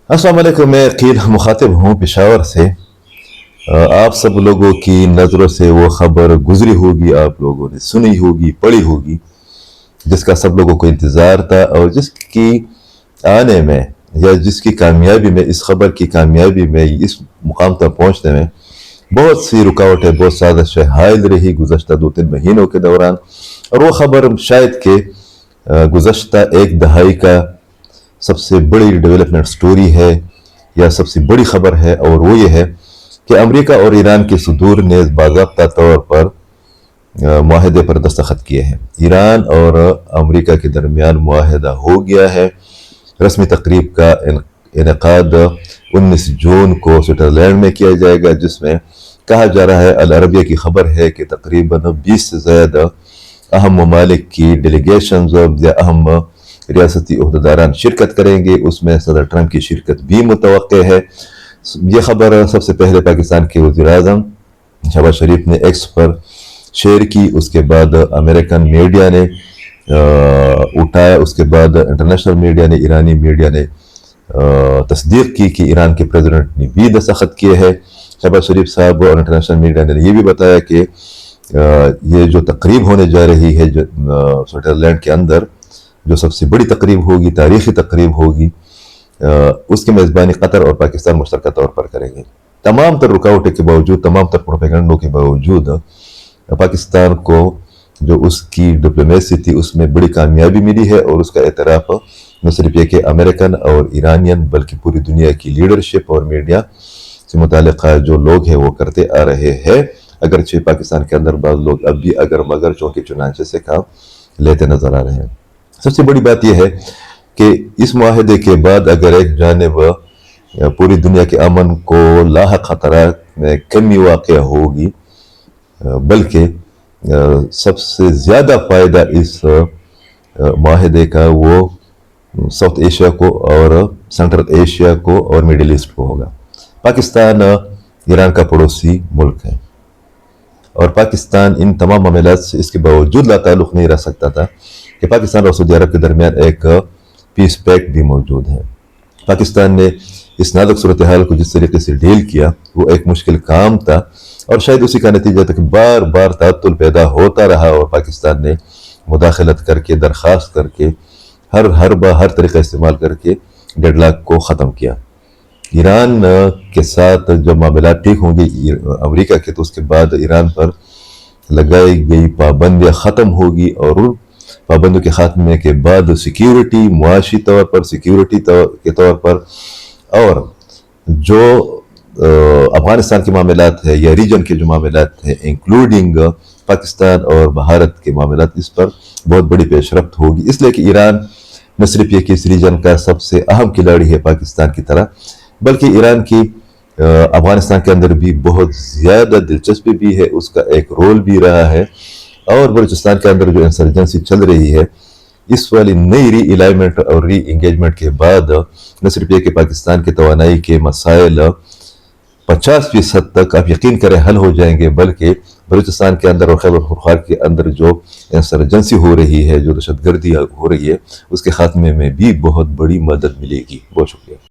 अस्सलाम वालेकुम। मैं अकील मुखातिब हूँ पेशावर से। आप सब लोगों की नज़रों से वो ख़बर गुजरी होगी, आप लोगों ने सुनी होगी, पढ़ी होगी, जिसका सब लोगों को इंतज़ार था और जिसकी आने में या जिसकी कामयाबी में, इस खबर की कामयाबी में, इस मुकाम तक पहुँचने में बहुत सी रुकावटें, बहुत साजिशें हायल रही गुज़श्ता 2-3 महीनों के दौरान। और वो ख़बर शायद के गुज़श्ता एक दहाई का सबसे बड़ी डेवलपमेंट स्टोरी है या सबसे बड़ी खबर है, और वो ये है कि अमेरिका और ईरान के सदूर ने बाज़ाब्ता तौर पर मुआहदे पर दस्तखत किए हैं। ईरान और अमेरिका के दरमियान मुआहदा हो गया है। रस्मी तकरीब का इनेकाद 19 जून को स्विट्ज़रलैंड में किया जाएगा, जिसमें कहा जा रहा है, अल अरबिया की खबर है कि तकरीबन 20 से ज़्यादा अहम ममालिक की डेलीगेशन या अहम रियासती अहदेदारान शिरकत करेंगे। उसमें सदर ट्रंप की शिरकत भी मुतवक्के है। ये खबर सबसे पहले पाकिस्तान के वज़ीर-ए-आज़म शहबाज शरीफ ने एक्स पर शेयर की, उसके बाद अमेरिकन मीडिया ने उठाया, उसके बाद इंटरनेशनल मीडिया ने, ईरानी मीडिया ने तस्दीक की कि ईरान के प्रेसिडेंट ने भी दस्तखत किए हैं शहबाज शरीफ साहब। और इंटरनेशनल मीडिया ने ये भी बताया कि ये जो तकरीब होने जा रही है स्विट्ज़रलैंड के अंदर, जो सबसे बड़ी तकरीब होगी, तारीखी तकरीब होगी, उसकी मेज़बानी कतर और पाकिस्तान मुश्तरका तौर पर करेंगे। तमाम तर रुकावटों के बावजूद, तमाम तर प्रोपेगेंडों के बावजूद पाकिस्तान को जो उसकी डिप्लोमेसी थी उसमें बड़ी कामयाबी मिली है, और उसका एतराफ़ न सिर्फ ये कि अमेरिकन और ईरानियन बल्कि पूरी दुनिया की लीडरशिप और मीडिया से मुताल्लिक़ जो लोग हैं वो करते आ रहे हैं। अगरचे पाकिस्तान के अंदर बाद लोग अब भी अगर मगर चौंके चुनाचे से काम लेते नज़र आ रहे हैं। सबसे बड़ी बात यह है कि इस मुआहदे के बाद अगर एक जानिब पूरी दुनिया के अमन को लाहक खतरात में कमी वाक़या होगी, बल्कि सबसे ज़्यादा फ़ायदा इस मुआहदे का वो साउथ एशिया को और सेंट्रल एशिया को और मिडिल ईस्ट को होगा। पाकिस्तान ईरान का पड़ोसी मुल्क है, और पाकिस्तान इन तमाम मामलात से इसके बावजूद लाताल्लुक़ नहीं रह सकता था कि पाकिस्तान और सऊदी अरब के दरमियान एक पीस पैक्ट भी मौजूद है। पाकिस्तान ने इस नाजुक सूरत हाल को जिस तरीके से डील किया वो एक मुश्किल काम था, और शायद उसी का नतीजा था कि बार बार तातुल पैदा होता रहा, और पाकिस्तान ने मुदाखलत करके, दरख्वास्त करके, हर तरीका इस्तेमाल करके डेडलॉक को ख़त्म किया। ईरान के साथ जब मामला ठीक होंगे अमेरिका के, तो उसके बाद ईरान पर लगाई गई पाबंदियाँ ख़त्म होगी, और उन पाबंदियों के ख़ात्मे के बाद सिक्योरिटी, मुआशी तौर पर, सिक्योरिटी के तौर पर, और जो अफ़गानिस्तान के मामलात है या रीजन के जो मामलात हैं इंक्लूडिंग पाकिस्तान और भारत के मामलात, इस पर बहुत बड़ी पेशरफ्त होगी। इसलिए कि ईरान न सिर्फ ये कि इस रीजन का सबसे अहम खिलाड़ी है पाकिस्तान की तरह, बल्कि ईरान की अफ़गानिस्तान के अंदर भी बहुत ज़्यादा दिलचस्पी भी है, उसका एक रोल भी रहा है। और बलूचिस्तान के अंदर जो इंसर्जेंसी चल रही है, इस वाली नई री अलाइनमेंट और री इंगेजमेंट के बाद न सिर्फ ये कि पाकिस्तान के तवानाई के मसाइल 50% तक आप यकीन करें हल हो जाएंगे, बल्कि बलूचिस्तान के अंदर और खैबर पख्तूनख्वा के अंदर जो इंसर्जेंसी हो रही है, जो दहशतगर्दी हो रही है, उसके खात्मे में भी बहुत बड़ी मदद मिलेगी। बहुत शुक्रिया।